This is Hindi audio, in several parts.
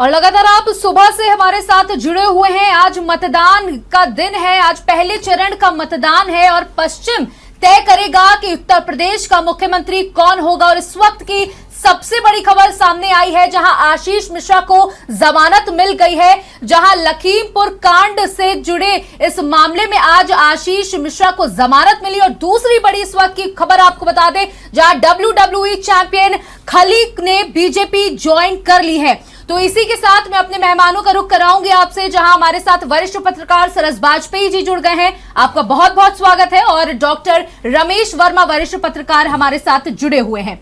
और लगातार आप सुबह से हमारे साथ जुड़े हुए हैं। आज मतदान का दिन है, आज पहले चरण का मतदान है और पश्चिम तय करेगा कि उत्तर प्रदेश का मुख्यमंत्री कौन होगा। और इस वक्त की सबसे बड़ी खबर सामने आई है, जहां आशीष मिश्रा को जमानत मिल गई है, जहां लखीमपुर कांड से जुड़े इस मामले में आज आशीष मिश्रा को जमानत मिली। और दूसरी बड़ी इस वक्त की खबर आपको बता दें, जहां WWE चैंपियन खली ने बीजेपी ज्वाइन कर ली है। तो इसी के साथ मैं अपने मेहमानों का रुख कराऊंगी आपसे, जहां हमारे साथ वरिष्ठ पत्रकार सरस बाजपेयी जी जुड़ गए हैं। आपका बहुत बहुत स्वागत है। और डॉक्टर रमेश वर्मा वरिष्ठ पत्रकार हमारे साथ जुड़े हुए हैं।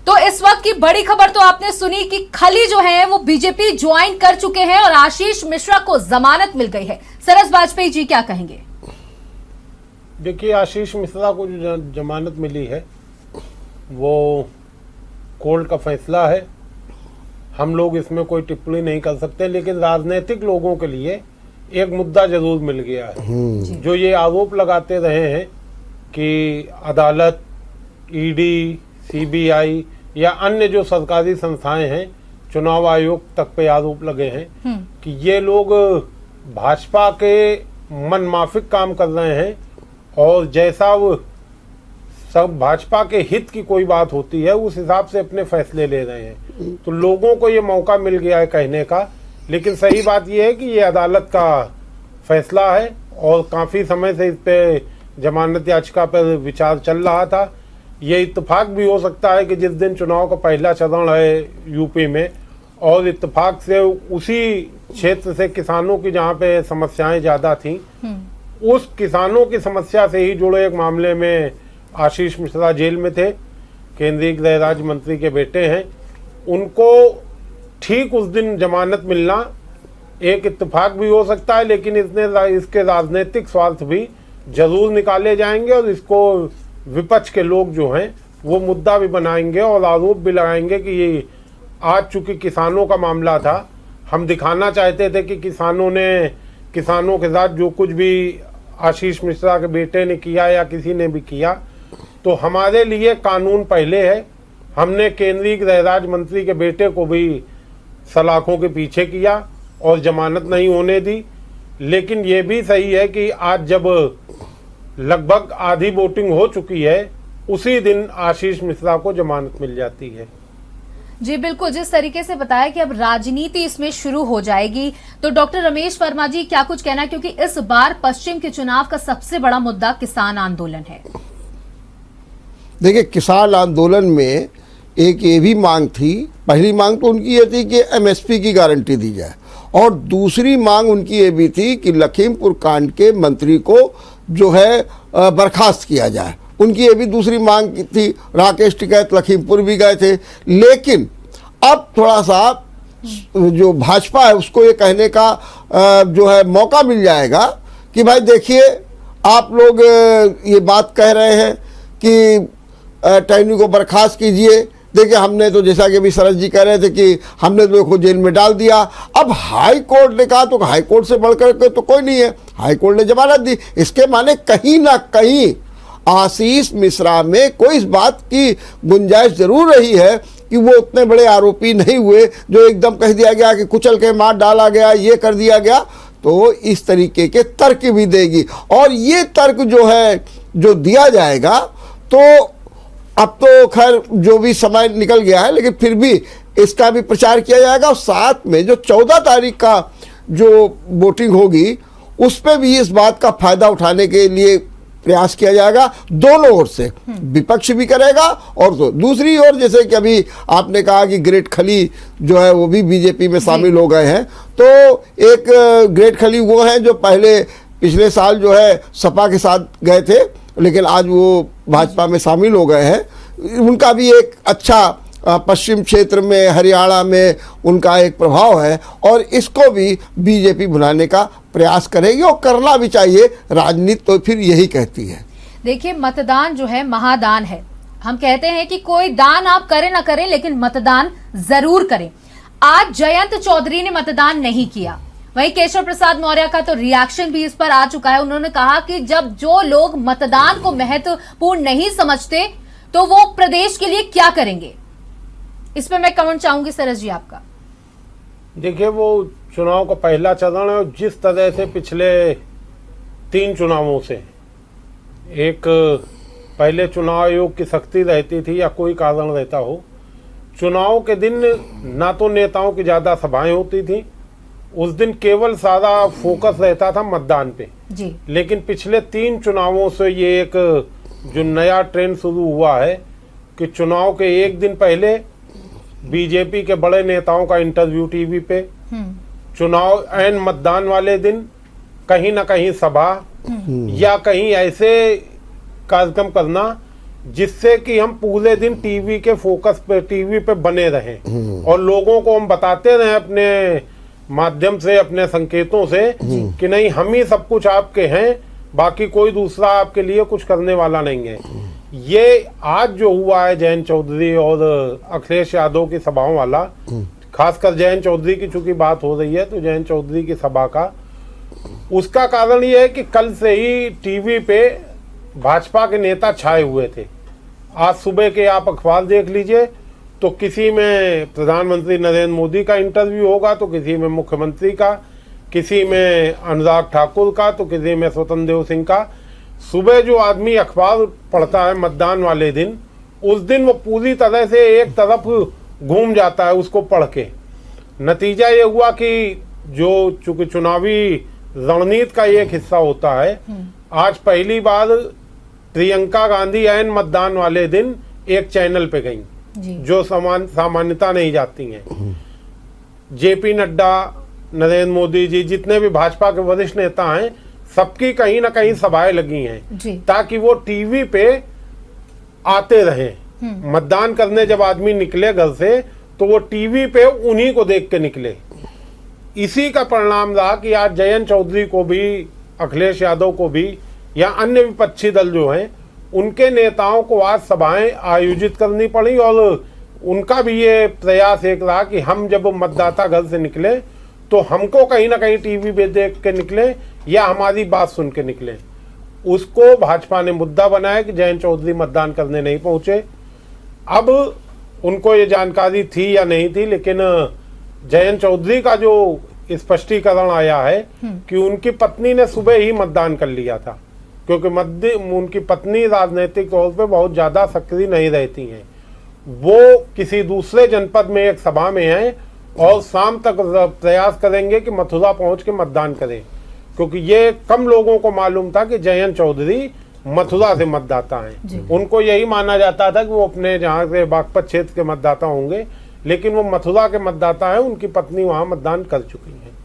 तो इस वक्त की बड़ी खबर तो आपने सुनी कि खली जो है वो बीजेपी ज्वाइन कर चुके हैं और आशीष मिश्रा को जमानत मिल गई है। सरस बाजपेयी जी क्या कहेंगे? देखिए, आशीष मिश्रा को जो जमानत मिली है वो कोर्ट का फैसला है, हम लोग इसमें कोई टिप्पणी नहीं कर सकते। लेकिन राजनीतिक लोगों के लिए एक मुद्दा जरूर मिल गया है। जो ये आरोप लगाते रहे हैं कि अदालत, ईडी, सीबीआई या अन्य जो सरकारी संस्थाएं हैं, चुनाव आयोग तक पे आरोप लगे हैं कि ये लोग भाजपा के मनमाफिक काम कर रहे हैं और जैसा वो सब भाजपा के हित की कोई बात होती है उस हिसाब से अपने फैसले ले रहे हैं। तो लोगों को ये मौका मिल गया है कहने का। लेकिन सही बात ये है कि ये अदालत का फैसला है और काफ़ी समय से इस पे जमानत याचिका पर विचार चल रहा था। ये इत्तेफाक भी हो सकता है कि जिस दिन चुनाव का पहला चरण है यूपी में, और इत्तेफाक से उसी क्षेत्र से किसानों की जहाँ पे समस्याएं ज़्यादा थीं, उस किसानों की समस्या से ही जुड़े एक मामले में आशीष मिश्रा जेल में थे। केंद्रीय गृह राज्य मंत्री के बेटे हैं, उनको ठीक उस दिन जमानत मिलना एक इत्तेफाक भी हो सकता है। लेकिन इसके राजनीतिक स्वार्थ भी जरूर निकाले जाएंगे और इसको विपक्ष के लोग जो हैं वो मुद्दा भी बनाएंगे और आरोप भी लगाएंगे कि ये आज चूंकि किसानों का मामला था, हम दिखाना चाहते थे कि किसानों के साथ जो कुछ भी आशीष मिश्रा के बेटे ने किया या किसी ने भी किया, तो हमारे लिए कानून पहले है। हमने केंद्रीय गृह राज्य मंत्री के बेटे को भी सलाखों के पीछे किया और जमानत नहीं होने दी। लेकिन ये भी सही है कि आज जब लगभग आधी वोटिंग हो चुकी है, उसी दिन आशीष मिश्रा को जमानत मिल जाती है। जी बिल्कुल, जिस तरीके से बताया कि अब राजनीति इसमें शुरू हो जाएगी, तो डॉक्टर रमेश वर्मा जी क्या कुछ कहना है, क्योंकि इस बार पश्चिम के चुनाव का सबसे बड़ा मुद्दा किसान आंदोलन है। देखिए, किसान आंदोलन में एक ये भी मांग थी, पहली मांग तो उनकी ये थी कि एमएसपी की गारंटी दी जाए, और दूसरी मांग उनकी ये भी थी कि लखीमपुर कांड के मंत्री को जो है बर्खास्त किया जाए। उनकी ये भी दूसरी मांग थी। राकेश टिकैत लखीमपुर भी गए थे। लेकिन अब थोड़ा सा जो भाजपा है उसको ये कहने का जो है मौका मिल जाएगा कि भाई देखिए, आप लोग ये बात कह रहे हैं कि टैनी को बर्खास्त कीजिए। देखिए, हमने तो जैसा कि अभी सरस जी कह रहे थे कि हमने तो उसको जेल में डाल दिया। अब हाई कोर्ट ने कहा, तो हाई कोर्ट से बढ़कर के तो कोई नहीं है, हाई कोर्ट ने जमानत दी। इसके माने कहीं ना कहीं आशीष मिश्रा में कोई इस बात की गुंजाइश जरूर रही है कि वो उतने बड़े आरोपी नहीं हुए जो एकदम कह दिया गया कि कुचल के मार डाला गया, ये कर दिया गया। तो इस तरीके के तर्क भी देगी, और ये तर्क जो है जो दिया जाएगा, तो अब तो खैर जो भी समय निकल गया है, लेकिन फिर भी इसका भी प्रचार किया जाएगा। और साथ में जो 14 तारीख का जो वोटिंग होगी उस पर भी इस बात का फायदा उठाने के लिए प्रयास किया जाएगा दोनों ओर से। विपक्ष भी करेगा और तो दूसरी ओर, जैसे कि अभी आपने कहा कि ग्रेट खली जो है वो भी बीजेपी में शामिल हो गए हैं। तो एक ग्रेट खली वो हैं जो पिछले साल जो है सपा के साथ गए थे, लेकिन आज वो भाजपा में शामिल हो गए हैं। उनका भी एक अच्छा पश्चिम क्षेत्र में, हरियाणा में उनका एक प्रभाव है, और इसको भी बीजेपी भुलाने का प्रयास करेगी, और करना भी चाहिए। राजनीति तो फिर यही कहती है। देखिए, मतदान जो है महादान है। हम कहते हैं कि कोई दान आप करें ना करें, लेकिन मतदान जरूर करें। आज जयंत चौधरी ने मतदान नहीं किया, वहीं केशव प्रसाद मौर्य का तो रिएक्शन भी इस पर आ चुका है। उन्होंने कहा कि जब जो लोग मतदान को महत्वपूर्ण नहीं समझते तो वो प्रदेश के लिए क्या करेंगे। इस पर मैं कमेंट चाहूंगी सरस जी आपका। देखिए, वो चुनाव का पहला चरण है और जिस तरह से पिछले 3 चुनावों से एक पहले चुनाव आयोग की सख्ती रहती थी या कोई कारण रहता हो, चुनाव के दिन ना तो नेताओं की ज्यादा सभाएं होती थी, उस दिन केवल सारा फोकस रहता था मतदान पे जी। लेकिन पिछले 3 चुनावों से ये एक जो नया ट्रेंड शुरू हुआ है कि चुनाव के एक दिन पहले बीजेपी के बड़े नेताओं का इंटरव्यू टीवी पे, चुनाव ऐन मतदान वाले दिन कहीं ना कहीं सभा या कहीं ऐसे कार्यक्रम करना जिससे कि हम पूरे दिन टीवी के फोकस पे, टीवी पे बने रहें और लोगों को हम बताते रहें अपने माध्यम से, अपने संकेतों से कि नहीं, हम ही सब कुछ आपके हैं, बाकी कोई दूसरा आपके लिए कुछ करने वाला नहीं है। ये आज जो हुआ है जयंत चौधरी और अखिलेश यादव की सभाओं वाला, खासकर जयंत चौधरी की चूंकि बात हो रही है तो जयंत चौधरी की सभा का, उसका कारण ये है कि कल से ही टीवी पे भाजपा के नेता छाए हुए थे। आज सुबह के आप अखबार देख लीजिए तो किसी में प्रधानमंत्री नरेंद्र मोदी का इंटरव्यू होगा, तो किसी में मुख्यमंत्री का, किसी में अनुराग ठाकुर का, तो किसी में स्वतंत्र देव सिंह का। सुबह जो आदमी अखबार पढ़ता है मतदान वाले दिन, उस दिन वो पूरी तरह से एक तरफ घूम जाता है उसको पढ़ के। नतीजा ये हुआ कि जो चूंकि चुनावी रणनीति का एक हिस्सा होता है, आज पहली बार प्रियंका गांधी ऐन मतदान वाले दिन एक चैनल पे गई जो सामान्यता नहीं जाती हैं। जेपी नड्डा, नरेंद्र मोदी जी, जितने भी भाजपा के वरिष्ठ नेता हैं, सबकी कहीं ना कहीं सभाएं लगी हैं ताकि वो टीवी पे आते रहें। मतदान करने जब आदमी निकले घर से तो वो टीवी पे उन्हीं को देख के निकले। इसी का परिणाम रहा कि आज जयंत चौधरी को भी, अखिलेश यादव को भी या अन्य विपक्षी दल जो हैं उनके नेताओं को आज सभाएं आयोजित करनी पड़ी और उनका भी ये प्रयास एक रहा कि हम जब मतदाता घर से निकले तो हमको कहीं ना कहीं टीवी पे देख के निकले या हमारी बात सुन के निकले। उसको भाजपा ने मुद्दा बनाया कि जयंत चौधरी मतदान करने नहीं पहुंचे। अब उनको ये जानकारी थी या नहीं थी, लेकिन जयंत चौधरी का जो स्पष्टीकरण आया है कि उनकी पत्नी ने सुबह ही मतदान कर लिया था, क्योंकि उनकी पत्नी राजनीतिक तौर पे बहुत ज्यादा सक्रिय नहीं रहती हैं। वो किसी दूसरे जनपद में एक सभा में हैं और शाम तक प्रयास करेंगे कि मथुरा पहुंच के मतदान करें, क्योंकि ये कम लोगों को मालूम था कि जयंत चौधरी मथुरा से मतदाता हैं। उनको यही माना जाता था कि वो अपने जहाँ से बागपत क्षेत्र के मतदाता होंगे, लेकिन वो मथुरा के मतदाता हैं। उनकी पत्नी वहाँ मतदान कर चुकी है।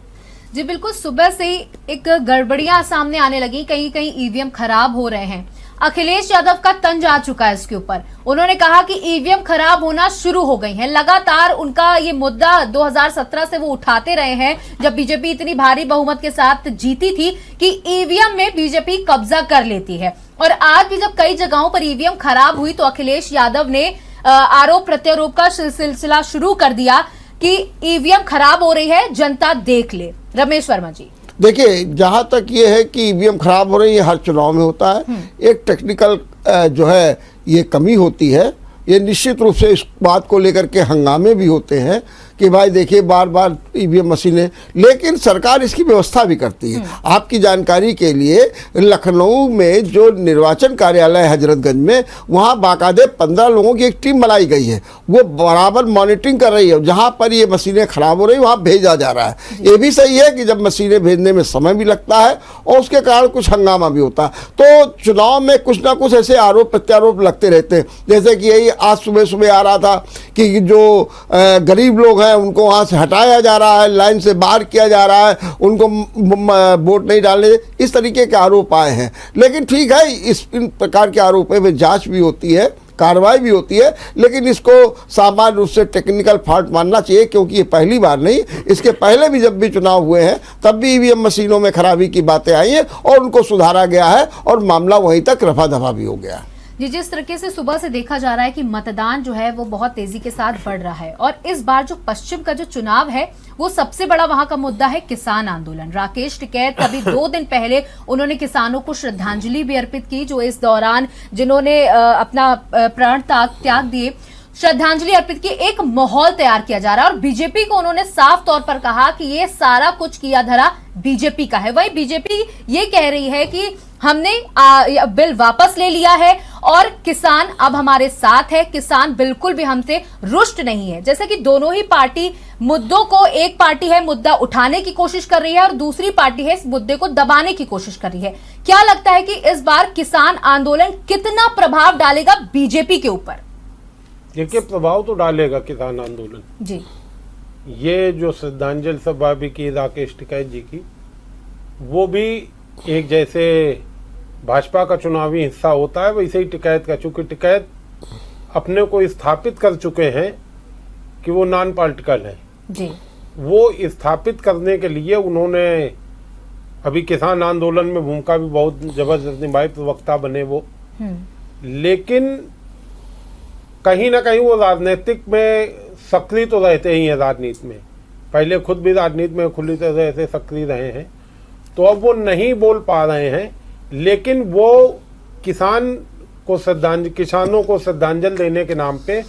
जी बिल्कुल, सुबह से ही एक गड़बड़ियां सामने आने लगी, कहीं कहीं ईवीएम खराब हो रहे हैं। अखिलेश यादव का तंज आ चुका है इसके ऊपर। उन्होंने कहा कि ईवीएम खराब होना शुरू हो गई हैं। लगातार उनका ये मुद्दा 2017 से वो उठाते रहे हैं, जब बीजेपी इतनी भारी बहुमत के साथ जीती थी कि ईवीएम में बीजेपी कब्जा कर लेती है। और आज भी जब कई जगहों पर ईवीएम खराब हुई तो अखिलेश यादव ने आरोप प्रत्यारोप का सिलसिला शुरू कर दिया कि ईवीएम खराब हो रही है, जनता देख ले। रमेश वर्मा जी, देखिए, जहाँ तक ये है कि ईवीएम खराब हो रही है, हर चुनाव में होता है। एक टेक्निकल जो है ये कमी होती है। ये निश्चित रूप से इस बात को लेकर के हंगामे भी होते हैं कि भाई देखिए बार बार ईवीएम मशीनें, लेकिन सरकार इसकी व्यवस्था भी करती है। आपकी जानकारी के लिए लखनऊ में जो निर्वाचन कार्यालय है हजरतगंज में, वहाँ बाकायदे 15 लोगों की एक टीम बनाई गई है। वो बराबर मॉनिटरिंग कर रही है, जहाँ पर ये मशीनें खराब हो रही है वहाँ भेजा जा रहा है। ये भी सही है कि जब मशीनें भेजने में समय भी लगता है और उसके कारण कुछ हंगामा भी होता है। तो चुनाव में कुछ ना कुछ ऐसे आरोप प्रत्यारोप लगते रहते हैं। जैसे कि यही आज सुबह सुबह आ रहा था कि जो गरीब लोग हैं उनको वहाँ से हटाया जा रहा है, लाइन से बाहर किया जा रहा है, उनको वोट नहीं डालने, इस तरीके के आरोप आए हैं। लेकिन ठीक है, इन प्रकार के आरोपों में जांच भी होती है, कार्रवाई भी होती है, लेकिन इसको सामान्य रूप से टेक्निकल फॉल्ट मानना चाहिए, क्योंकि ये पहली बार नहीं, इसके पहले भी जब भी चुनाव हुए हैं तब भी ईवीएम मशीनों में खराबी की बातें आई हैं और उनको सुधारा गया है और मामला वहीं तक रफा दफा भी हो गया है। जी, जिस तरीके से सुबह से देखा जा रहा है कि मतदान जो है वो बहुत तेजी के साथ बढ़ रहा है और इस बार जो पश्चिम का जो चुनाव है वो सबसे बड़ा वहां का मुद्दा है किसान आंदोलन। राकेश टिकैत अभी 2 दिन पहले उन्होंने किसानों को श्रद्धांजलि भी अर्पित की, जो इस दौरान जिन्होंने अपना प्राण त्याग दिए। श्रद्धांजलि अर्पित की, एक माहौल तैयार किया जा रहा है और बीजेपी को उन्होंने साफ तौर पर कहा कि ये सारा कुछ किया धरा बीजेपी का है। वही बीजेपी ये कह रही है कि हमने बिल वापस ले लिया है और किसान अब हमारे साथ है, किसान बिल्कुल भी हमसे रुष्ट नहीं है। जैसे कि दोनों ही पार्टी मुद्दों को, एक पार्टी है मुद्दा उठाने की कोशिश कर रही है और दूसरी पार्टी है इस मुद्दे को दबाने की कोशिश कर रही है। क्या लगता है कि इस बार किसान आंदोलन कितना प्रभाव डालेगा बीजेपी के ऊपर? देखिए, प्रभाव तो डालेगा किसान आंदोलन जी। ये जो श्रद्धांजलि सभा भी की राकेश टिकैत जी की, वो भी एक जैसे भाजपा का चुनावी हिस्सा होता है वैसे ही टिकैत का, चूंकि टिकैत अपने को स्थापित कर चुके हैं कि वो नॉन पॉलिटिकल है जी। वो स्थापित करने के लिए उन्होंने अभी किसान आंदोलन में भूमिका भी बहुत जबरदस्त निभाई, प्रवक्ता बने वो। लेकिन कहीं ना कहीं वो राजनीतिक में सक्रिय तो रहते ही हैं, राजनीति में पहले खुद भी राजनीति में खुली तरह से सक्रिय रहे हैं, तो अब वो नहीं बोल पा रहे हैं। लेकिन वो किसानों को श्रद्धांजलि देने के नाम पे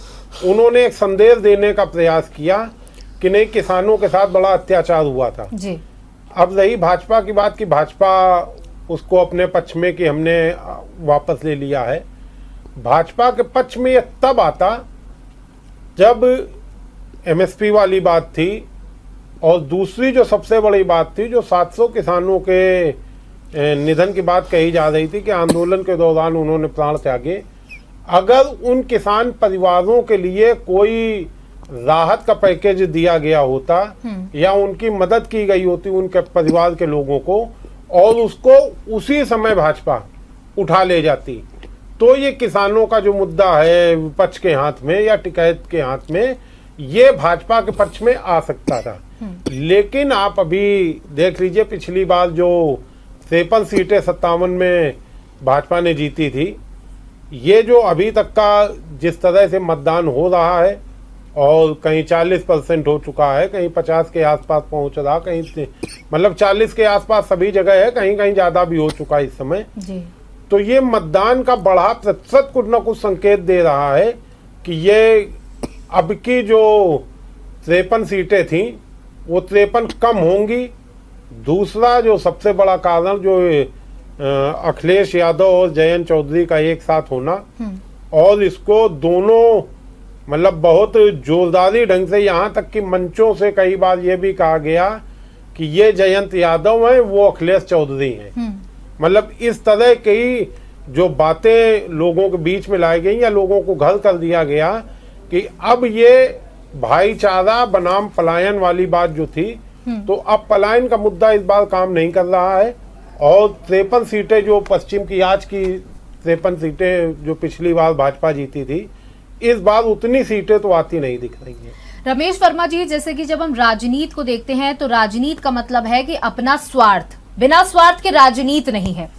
उन्होंने एक संदेश देने का प्रयास किया कि नहीं, किसानों के साथ बड़ा अत्याचार हुआ था जी। अब रही भाजपा की बात कि भाजपा उसको अपने पक्ष में कि हमने वापस ले लिया है। भाजपा के पक्ष में ये तब आता जब एमएसपी वाली बात थी और दूसरी जो सबसे बड़ी बात थी, जो 700 किसानों के निधन की बात कही जा रही थी कि आंदोलन के दौरान उन्होंने प्राण त्यागे। अगर उन किसान परिवारों के लिए कोई राहत का पैकेज दिया गया होता या उनकी मदद की गई होती उनके परिवार के लोगों को, और उसको उसी समय भाजपा उठा ले जाती, तो ये किसानों का जो मुद्दा है विपक्ष के हाथ में या टिकैत के हाथ में, ये भाजपा के पक्ष में आ सकता था। लेकिन आप अभी देख लीजिए, पिछली बार जो 53 सीटें 57 में भाजपा ने जीती थी, ये जो अभी तक का जिस तरह से मतदान हो रहा है और कहीं 40% हो चुका है, कहीं 50 के आसपास पहुंच रहा, कहीं मतलब 40 के आसपास सभी जगह है, कहीं कहीं ज्यादा भी हो चुका है इस समय जी। तो ये मतदान का बढ़ा प्रतिशत कुछ न कुछ संकेत दे रहा है कि ये अब की जो 53 सीटें थी वो 53 कम होंगी। दूसरा जो सबसे बड़ा कारण जो अखिलेश यादव और जयंत चौधरी का एक साथ होना, और इसको दोनों मतलब बहुत जोरदारी ढंग से, यहाँ तक कि मंचों से कई बार ये भी कहा गया कि ये जयंत यादव हैं, वो अखिलेश चौधरी हैं। मतलब इस तरह की जो बातें लोगों के बीच में लाई गई या लोगों को घर कर दिया गया कि अब ये भाईचारा बनाम पलायन वाली बात जो थी, तो अब पलायन का मुद्दा इस बार काम नहीं कर रहा है। और 53 सीटें जो पश्चिम की, आज की 53 सीटें जो पिछली बार भाजपा जीती थी, इस बार उतनी सीटें तो आती नहीं दिख रही है। रमेश वर्मा जी, जैसे कि जब हम राजनीति को देखते हैं तो राजनीति का मतलब है कि अपना स्वार्थ, बिना स्वार्थ के राजनीति नहीं है।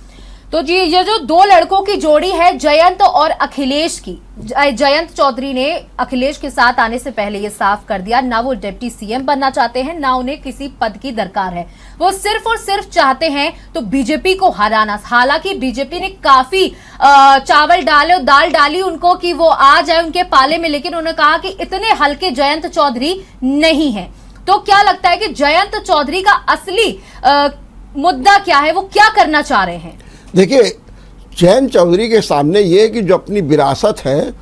तो जी, ये जो दो लड़कों की जोड़ी है जयंत और अखिलेश की, जयंत चौधरी ने अखिलेश के साथ आने से पहले ये साफ कर दिया, ना वो डिप्टी सीएम बनना चाहते हैं, ना उन्हें किसी पद की दरकार है। वो सिर्फ और सिर्फ चाहते हैं तो बीजेपी को हराना। हालांकि बीजेपी ने काफी चावल डाले और दाल डाली उनको कि वो आ जाए उनके पाले में, लेकिन उन्होंने कहा कि इतने हल्के जयंत चौधरी नहीं है। तो क्या लगता है कि जयंत चौधरी का असली मुद्दा क्या है, वो क्या करना चाह रहे हैं? देखिए, जयंत चौधरी के सामने ये कि जो अपनी विरासत है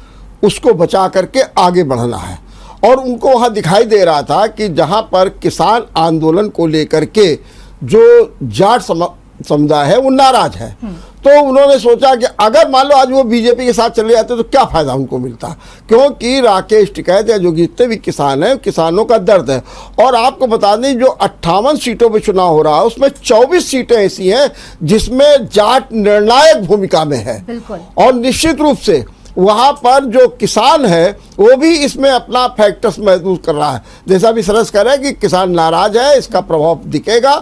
उसको बचा करके आगे बढ़ना है, और उनको वहाँ दिखाई दे रहा था कि जहाँ पर किसान आंदोलन को लेकर के जो जाट समुदाय है वो नाराज है, तो उन्होंने सोचा कि अगर मान लो आज वो बीजेपी के साथ चले जाते तो क्या फ़ायदा उनको मिलता, क्योंकि राकेश टिकैत या जो जितने भी किसान हैं, किसानों का दर्द है। और आपको बता दें, जो 58 सीटों पे चुनाव हो रहा है उसमें 24 सीटें ऐसी हैं जिसमें जाट निर्णायक भूमिका में है। बिल्कुल। और निश्चित रूप से वहाँ पर जो किसान है वो भी इसमें अपना फैक्टर्स महसूस कर रहा है। जैसा भी सरस कह रहे हैं कि किसान नाराज है, इसका प्रभाव दिखेगा,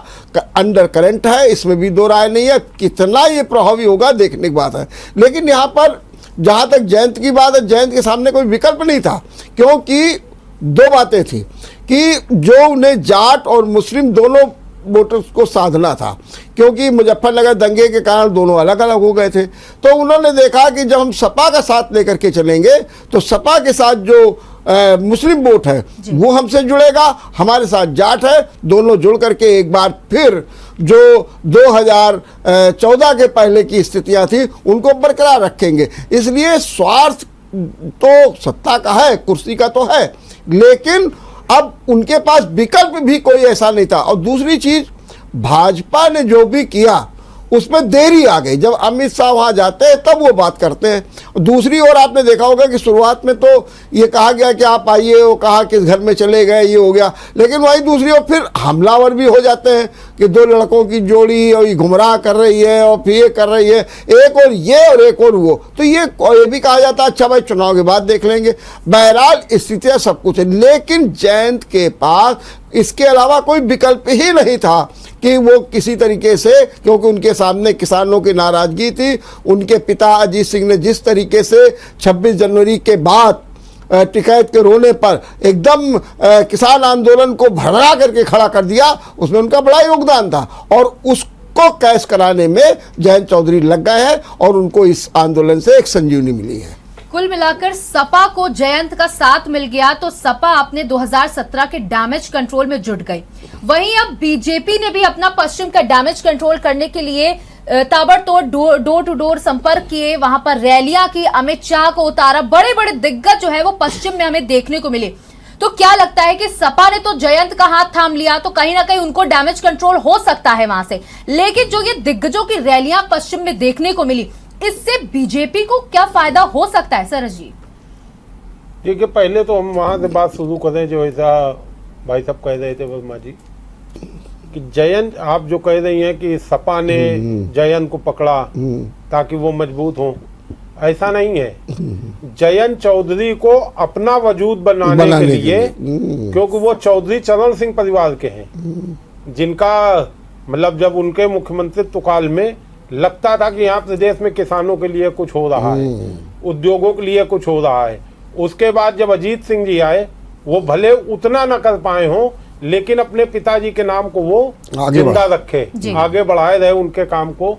अंडर करंट है, इसमें भी दो राय नहीं है। कितना ये प्रभावी होगा देखने की बात है। लेकिन यहाँ पर जहाँ तक जयंत की बात है, जयंत के सामने कोई विकल्प नहीं था, क्योंकि दो बातें थी कि जो उन्हें जाट और मुस्लिम दोनों वोटर्स को साधना था, क्योंकि मुजफ्फरनगर दंगे के कारण दोनों अलग अलग हो गए थे। तो उन्होंने देखा कि जब हम सपा का साथ लेकर के चलेंगे तो सपा के साथ जो मुस्लिम वोट है वो हमसे जुड़ेगा, हमारे साथ जाट है, दोनों जुड़ करके एक बार फिर जो 2014 के पहले की स्थितियां थी उनको बरकरार रखेंगे। इसलिए स्वार्थ तो सत्ता का है, कुर्सी का तो है, लेकिन अब उनके पास विकल्प भी कोई ऐसा नहीं था। और दूसरी चीज, भाजपा ने जो भी किया उसमें देरी आ गई। जब अमित शाह वहां जाते हैं तब वो बात करते हैं। दूसरी ओर आपने देखा होगा कि शुरुआत में तो ये कहा गया कि आप आइए, वो कहा कि घर में चले गए, ये हो गया, लेकिन वही दूसरी ओर फिर हमलावर भी हो जाते हैं कि दो लड़कों की जोड़ी और ये गुमराह कर रही है और फिर ये कर रही है, एक और ये और एक और वो। तो ये भी कहा जाता है अच्छा भाई चुनाव के बाद देख लेंगे। बहरहाल स्थितियां सब कुछ है, लेकिन जयंत के पास इसके अलावा कोई विकल्प ही नहीं था कि वो किसी तरीके से, क्योंकि उनके सामने किसानों की नाराजगी थी, उनके पिता अजीत सिंह ने जिस तरीके से 26 जनवरी के बाद टिकैत के रोने पर एकदम किसान आंदोलन को भड़का करके खड़ा कर दिया, उसमें उनका बड़ा योगदान था और उसको कैश कराने में जयंत चौधरी लग गए हैं और उनको इस आंदोलन से एक संजीवनी मिली है। कुल मिलाकर सपा को जयंत का साथ मिल गया तो सपा अपने 2017 के डैमेज कंट्रोल में जुट गई। वहीं अब बीजेपी ने भी अपना पश्चिम का डैमेज कंट्रोल करने के लिए ताबड़तोड़ डोर टू डोर संपर्क किए, वहां पर रैलियां की, अमित शाह को उतारा, बड़े बड़े दिग्गज जो है वो पश्चिम में हमें देखने को मिले। तो क्या लगता है कि सपा ने तो जयंत का हाथ थाम लिया तो कहीं ना कहीं उनको डैमेज कंट्रोल हो सकता है वहां से, लेकिन जो ये दिग्गजों की रैलियां पश्चिम में देखने को मिली, इससे बीजेपी को क्या फायदा हो सकता है सरस जी? देखिए, पहले तो हम वहां से बात शुरू करें जो ऐसा भाई साहब कह रहे थे वर्मा जी कि जयंत, आप जो कह रही हैं कि सपा ने जयंत को पकड़ा ताकि वो मजबूत हो, ऐसा नहीं है। जयंत चौधरी को अपना वजूद बनाने के लिए, क्योंकि वो चौधरी चरण सिंह परिवार के हैं, जिनका मतलब जब उनके मुख्यमंत्रित्व काल में लगता था कि यहाँ प्रदेश में किसानों के लिए कुछ हो रहा है, उद्योगों के लिए कुछ हो रहा है। उसके बाद जब अजीत सिंह जी आए, वो भले उतना न कर पाए हों, लेकिन अपने पिताजी के नाम को वो जिंदा रखे, आगे बढ़ाए रहे उनके काम को।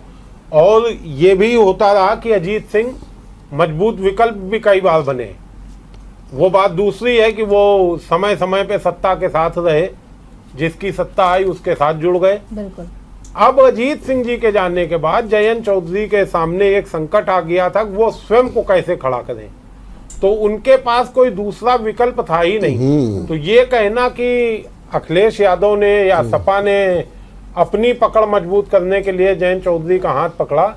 और ये भी होता रहा कि अजीत सिंह मजबूत विकल्प भी कई बार बने। वो बात दूसरी है कि वो समय समय पे सत्ता के साथ रहे, जिसकी सत्ता आई उसके साथ जुड़ गए। बिल्कुल। अब अजीत सिंह जी के जाने के बाद जयंत चौधरी के सामने एक संकट आ गया था, वो स्वयं को कैसे खड़ा करें। तो उनके पास कोई दूसरा विकल्प था ही नहीं। तो ये कहना कि अखिलेश यादव ने या सपा ने अपनी पकड़ मजबूत करने के लिए जयंत चौधरी का हाथ पकड़ा,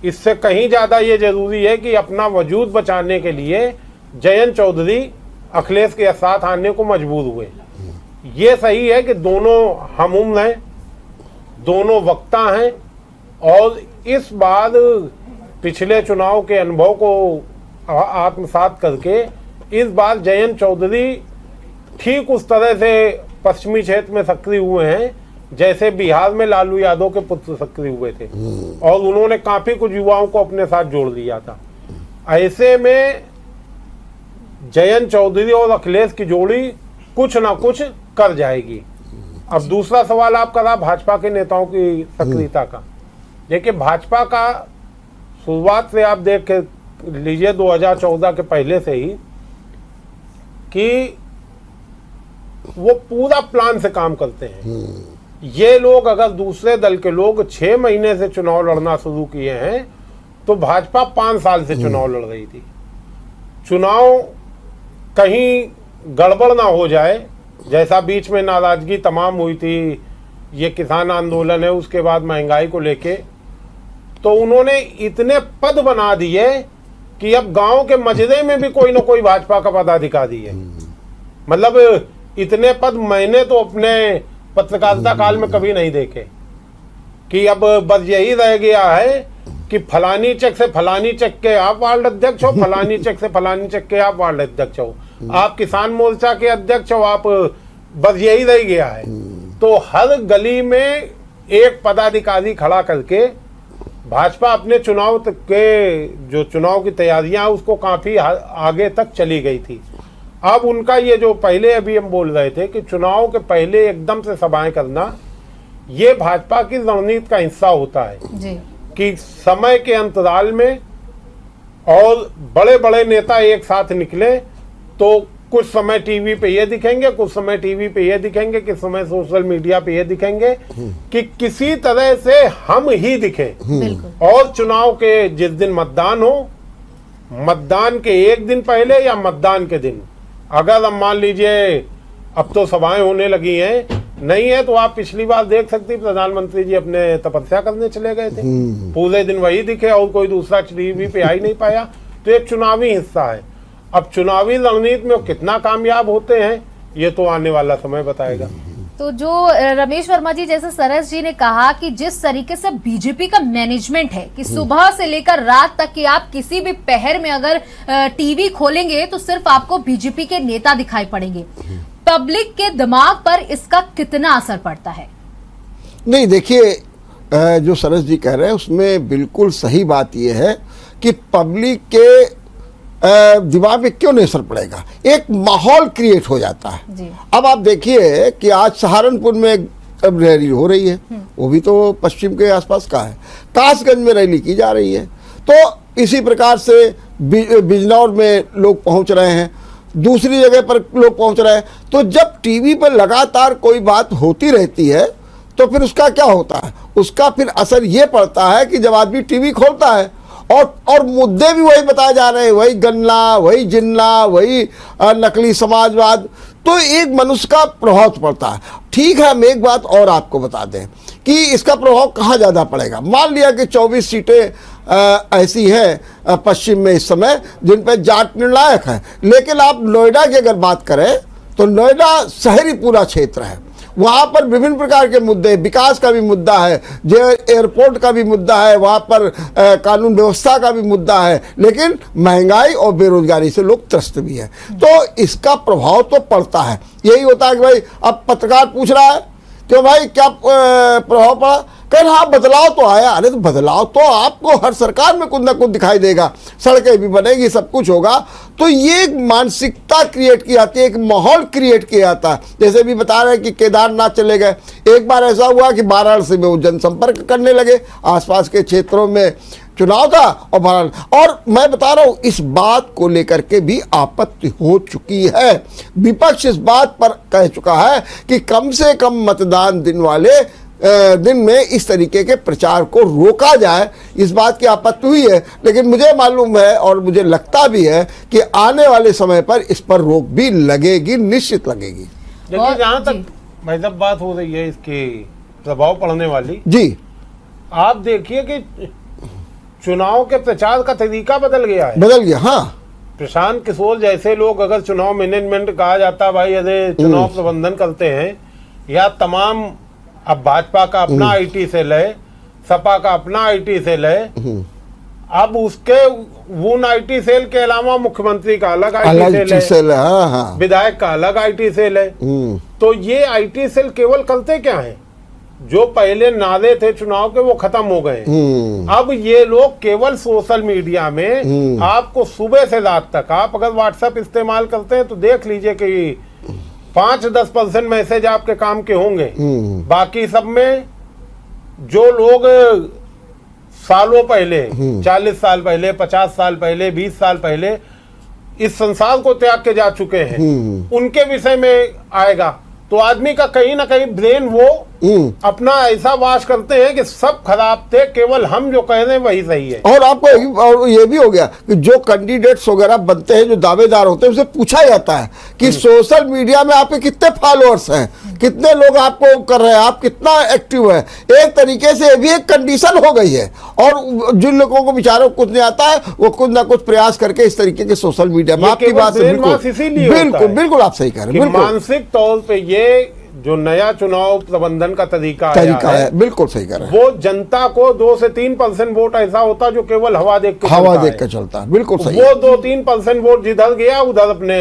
इससे कहीं ज्यादा ये जरूरी है कि अपना वजूद बचाने के लिए जयंत चौधरी अखिलेश के साथ आने को मजबूर हुए। ये सही है कि दोनों हमउम्र हैं, दोनों वक्ता हैं, और इस बार पिछले चुनाव के अनुभव को आत्मसात करके इस बार जयंत चौधरी ठीक उस तरह से पश्चिमी क्षेत्र में सक्रिय हुए हैं जैसे बिहार में लालू यादव के पुत्र सक्रिय हुए थे, और उन्होंने काफी कुछ युवाओं को अपने साथ जोड़ लिया था। ऐसे में जयंत चौधरी और अखिलेश की जोड़ी कुछ ना कुछ कर जाएगी। अब दूसरा सवाल आप करा भाजपा के नेताओं की सक्रियता का। देखिए, भाजपा का शुरुआत से आप देख लीजिए 2014 के पहले से ही कि वो पूरा प्लान से काम करते हैं। ये लोग, अगर दूसरे दल के लोग 6 महीने से चुनाव लड़ना शुरू किए हैं तो भाजपा 5 साल से चुनाव लड़ रही थी। चुनाव कहीं गड़बड़ ना हो जाए, जैसा बीच में नाराजगी तमाम हुई थी, ये किसान आंदोलन है, उसके बाद महंगाई को लेके, तो उन्होंने इतने पद बना दिए कि अब गांव के मजरे में भी कोई ना कोई भाजपा का पदाधिकारी है। मतलब इतने पद मैंने तो अपने पत्रकारिता काल में कभी नहीं देखे कि अब बस यही रह गया है कि फलानी चेक से फलानी चेक के आप वार्ड अध्यक्ष हो, फलानी चेक से फलानी चेक के आप वार्ड अध्यक्ष हो, आप किसान मोर्चा के अध्यक्ष हो, आप, बस यही रह गया है। तो हर गली में एक पदाधिकारी खड़ा करके भाजपा अपने चुनाव के जो चुनाव की तैयारियां उसको काफी आगे तक चली गई थी। अब उनका ये जो पहले अभी हम बोल रहे थे कि चुनाव के पहले एकदम से सभाएं करना, ये भाजपा की रणनीति का हिस्सा होता है जी। कि समय के अंतराल में और बड़े बड़े नेता एक साथ निकले तो कुछ समय टीवी पे ये दिखेंगे, कुछ समय टीवी पे ये दिखेंगे, कुछ समय सोशल मीडिया पे ये दिखेंगे कि किसी तरह से हम ही दिखें। बिल्कुल। और चुनाव के जिस दिन मतदान हो, मतदान के एक दिन पहले या मतदान के दिन, अगर हम मान लीजिए अब तो सभाएं होने लगी हैं, नहीं है तो आप पिछली बार देख सकती प्रधानमंत्री जी अपने तपस्या करने चले गए थे, पूरे दिन वही दिखे और कोई दूसरा टीवी पे आ ही नहीं पाया। तो एक चुनावी हिस्सा है। अब चुनावी रणनीति में कितना कामयाब होते हैं ये तो आने वाला समय बताएगा। तो जो रमेश वर्मा जी, जैसे सरस जी ने कहा कि जिस तरीके से बीजेपी का मैनेजमेंट है कि सुबह से लेकर रात तक कि आप किसी भी पहर में अगर टीवी खोलेंगे तो सिर्फ आपको बीजेपी के नेता दिखाई पड़ेंगे, पब्लिक के दिमाग पर इसका कितना असर पड़ता है? नहीं, देखिए जो सरस जी कह रहे हैं उसमें बिल्कुल सही बात यह है कि पब्लिक के दिमाग में क्यों नहीं असर पड़ेगा, एक माहौल क्रिएट हो जाता है जी। अब आप देखिए कि आज सहारनपुर में अब रैली हो रही है, वो भी तो पश्चिम के आसपास का है, कासगंज में रैली की जा रही है, तो इसी प्रकार से बिजनौर में लोग पहुंच रहे हैं, दूसरी जगह पर लोग पहुंच रहे हैं। तो जब टीवी पर लगातार कोई बात होती रहती है तो फिर उसका क्या होता है, उसका फिर असर ये पड़ता है कि जब आदमी टीवी खोलता है और मुद्दे भी वही बताए जा रहे हैं, वही गन्ना, वही जिन्ना, वही नकली समाजवाद, तो एक मनुष्य का प्रभाव पड़ता है। ठीक है, हम एक बात और आपको बता दें कि इसका प्रभाव कहाँ ज़्यादा पड़ेगा। मान लिया कि 24 सीटें ऐसी हैं पश्चिम में इस समय जिन पर जाट निर्णायक है, लेकिन आप नोएडा की अगर बात करें तो नोएडा शहरी पूरा क्षेत्र है, वहाँ पर विभिन्न प्रकार के मुद्दे, विकास का भी मुद्दा है, जो एयरपोर्ट का भी मुद्दा है, वहाँ पर कानून व्यवस्था का भी मुद्दा है, लेकिन महंगाई और बेरोजगारी से लोग त्रस्त भी हैं। तो इसका प्रभाव तो पड़ता है। यही होता है कि भाई अब पत्रकार पूछ रहा है तो भाई क्या प्रभाव पड़ा, कह हाँ बदलाव तो आया। अरे तो बदलाव तो आपको हर सरकार में कुछ ना कुछ दिखाई देगा, सड़कें भी बनेगी, सब कुछ होगा। तो ये एक मानसिकता क्रिएट की जाती है, एक माहौल क्रिएट किया जाता है। जैसे भी बता रहे हैं कि केदारनाथ चले गए, एक बार ऐसा हुआ कि वाराणसी में वो जनसंपर्क करने लगे, आसपास के क्षेत्रों में चुनाव था और मैं बता रहा हूँ इस बात को लेकर के भी आपत्ति हो चुकी है। विपक्ष इस बात पर कह चुका है कि कम से कम मतदान दिन वाले दिन में इस तरीके के प्रचार को रोका जाए, इस बात की आपत्ति हुई है। लेकिन मुझे मालूम है और मुझे लगता भी है कि आने वाले समय पर इस पर रोक भी लगेगी, निश्चित लगेगी। देखिए जहाँ तक भाई साहब बात हो रही है इसके प्रभाव पड़ने वाली, जी आप देखिए कि चुनाव के प्रचार का तरीका बदल गया है, बदल गया। हाँ, प्रशांत किशोर जैसे लोग अगर चुनाव मैनेजमेंट कहा जाता भाई अरे चुनाव प्रबंधन करते हैं, या तमाम अब भाजपा का अपना आईटी सेल है, सपा का अपना आईटी सेल है, अब उसके उन आईटी सेल के अलावा मुख्यमंत्री का अलग आईटी सेल है, हाँ। विधायक का अलग आईटी सेल है। तो ये आईटी सेल केवल करते क्या है, जो पहले नारे थे चुनाव के वो खत्म हो गए। अब ये लोग केवल सोशल मीडिया में आपको सुबह से रात तक, आप अगर व्हाट्सएप इस्तेमाल करते हैं तो देख लीजिए कि 5-10% मैसेज आपके काम के होंगे, बाकी सब में जो लोग सालों पहले 40 साल पहले, 50 साल पहले, 20 साल पहले इस संसार को त्याग के जा चुके हैं, उनके विषय में आएगा। तो आदमी का कहीं ना कहीं ब्रेन वो अपना ऐसा वाश करते हैं कि सब खराब थे, केवल हम जो कह रहे हैं वही सही है। और आपको और ये भी हो गया कि जो कैंडिडेट्स वगैरह बनते हैं, जो दावेदार होते हैं, उसे पूछा जाता है कि सोशल मीडिया में आपके कितने फॉलोअर्स हैं, कितने लोग आपको कर रहे हैं, आप कितना एक्टिव है। एक तरीके से ये भी एक कंडीशन हो गई है। और जिन लोगों को बेचारों को कुछ नहीं आता है वो कुछ ना कुछ प्रयास करके इस तरीके के सोशल मीडिया में, आपकी बात से बिल्कुल बिल्कुल आप सही कह रहे हैं। मानसिक तौर पर ये जो नया चुनाव प्रबंधन का तरीका है, बिल्कुल सही कर रहे हैं। वो जनता को 2 से 3% वोट ऐसा होता जो केवल हवा देख के चलता है। बिल्कुल सही। वो 2-3% वोट जिधर गया उधर अपने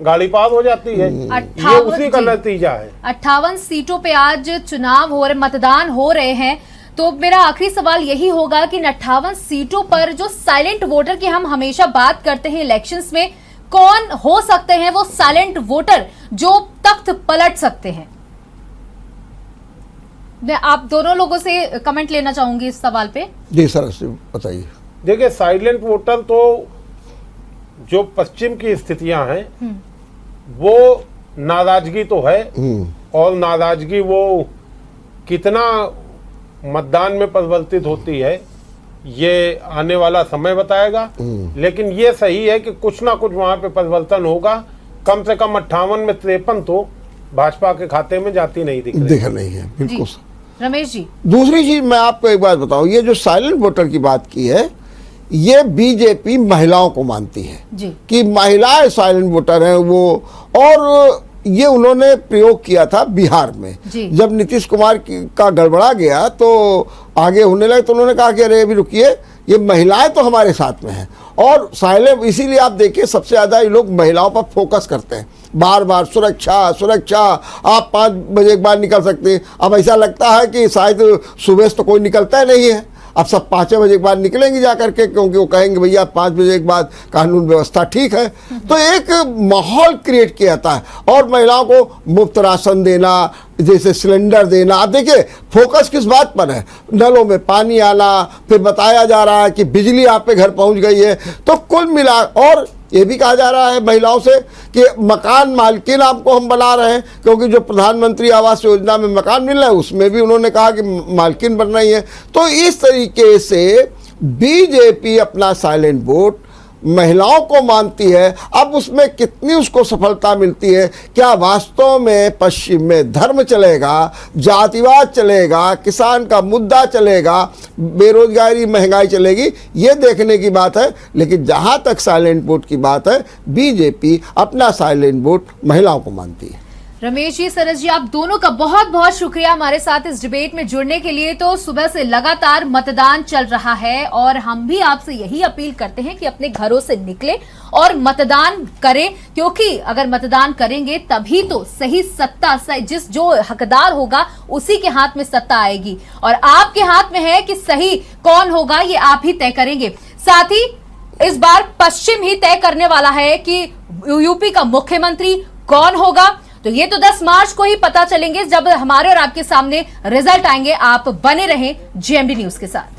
गाड़ी पार हो जाती है। ये उसी का नतीजा है। 58 सीटों पे आज चुनाव हो रहे, मतदान हो रहे हैं। तो मेरा आखिरी सवाल यही होगा कि 58 सीटों पर जो साइलेंट वोटर की हम हमेशा बात करते हैं इलेक्शंस में, कौन हो सकते हैं वो साइलेंट वोटर जो तख्त पलट सकते हैं? मैं आप दोनों लोगों से कमेंट लेना चाहूंगी इस सवाल पे। जी सर, बताइए। देखिए, साइलेंट वोटर तो जो पश्चिम की स्थितियां हैं वो नाराजगी तो है, और नाराजगी वो कितना मतदान में परिवर्तित होती है ये आने वाला समय बताएगा। लेकिन ये सही है कि कुछ ना कुछ वहां पे परिवर्तन होगा। कम से कम 58 में 53 तो भाजपा के खाते में जाती नहीं दिख नहीं है। बिल्कुल रमेश जी, दूसरी चीज मैं आपको एक बात बताऊं, ये जो साइलेंट वोटर की बात की है, ये बीजेपी महिलाओं को मानती है जी। कि महिलाएं साइलेंट वोटर हैं वो, और ये उन्होंने प्रयोग किया था बिहार में। जब नीतीश कुमार का गड़बड़ा गया तो आगे होने लगे, तो उन्होंने कहा कि अरे अभी रुकिए, ये महिलाएं तो हमारे साथ में हैं। और साइलेंट, इसीलिए आप देखिए सबसे ज़्यादा ये लोग महिलाओं पर फोकस करते हैं, बार बार सुरक्षा सुरक्षा, आप 5 बजे के बाद निकल सकते हैं। अब ऐसा लगता है कि शायद सुबह तो कोई निकलता नहीं है, अब सब 5 बजे के बाद निकलेंगे जा करके, क्योंकि वो कहेंगे भैया 5 बजे के बाद कानून व्यवस्था ठीक है। तो एक माहौल क्रिएट किया जाता है, और महिलाओं को मुफ्त राशन देना, जैसे सिलेंडर देना। अब देखिए फोकस किस बात पर है, नलों में पानी आना, फिर बताया जा रहा है कि बिजली आप पे घर पहुंच गई है। तो कुल मिला, और ये भी कहा जा रहा है महिलाओं से कि मकान मालकिन आपको हम बना रहे हैं, क्योंकि जो प्रधानमंत्री आवास योजना में मकान मिल रहा है उसमें भी उन्होंने कहा कि मालकिन बन रही है। तो इस तरीके से बीजेपी अपना साइलेंट वोट महिलाओं को मानती है। अब उसमें कितनी उसको सफलता मिलती है, क्या वास्तव में पश्चिम में धर्म चलेगा, जातिवाद चलेगा, किसान का मुद्दा चलेगा, बेरोजगारी महंगाई चलेगी, ये देखने की बात है। लेकिन जहां तक साइलेंट वोट की बात है, बीजेपी अपना साइलेंट वोट महिलाओं को मानती है। रमेश जी, सरस जी, आप दोनों का बहुत बहुत शुक्रिया हमारे साथ इस डिबेट में जुड़ने के लिए। तो सुबह से लगातार मतदान चल रहा है, और हम भी आपसे यही अपील करते हैं कि अपने घरों से निकले और मतदान करें, क्योंकि अगर मतदान करेंगे तभी तो सही सत्ता, जिस जो हकदार होगा उसी के हाथ में सत्ता आएगी, और आपके हाथ में है कि सही कौन होगा, ये आप ही तय करेंगे। साथ ही इस बार पश्चिम ही तय करने वाला है कि यूपी का मुख्यमंत्री कौन होगा। तो ये तो 10 मार्च को ही पता चलेंगे, जब हमारे और आपके सामने रिजल्ट आएंगे। आप बने रहें जीएमडी न्यूज के साथ।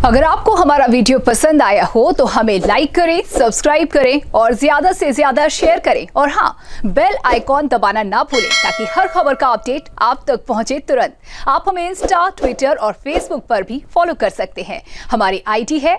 अगर आपको हमारा वीडियो पसंद आया हो तो हमें लाइक करें, सब्सक्राइब करें और ज्यादा से ज्यादा शेयर करें। और हाँ, बेल आइकॉन दबाना ना भूलें, ताकि हर खबर का अपडेट आप तक पहुंचे तुरंत। आप हमें इंस्टा, ट्विटर और फेसबुक पर भी फॉलो कर सकते हैं। हमारी आईडी है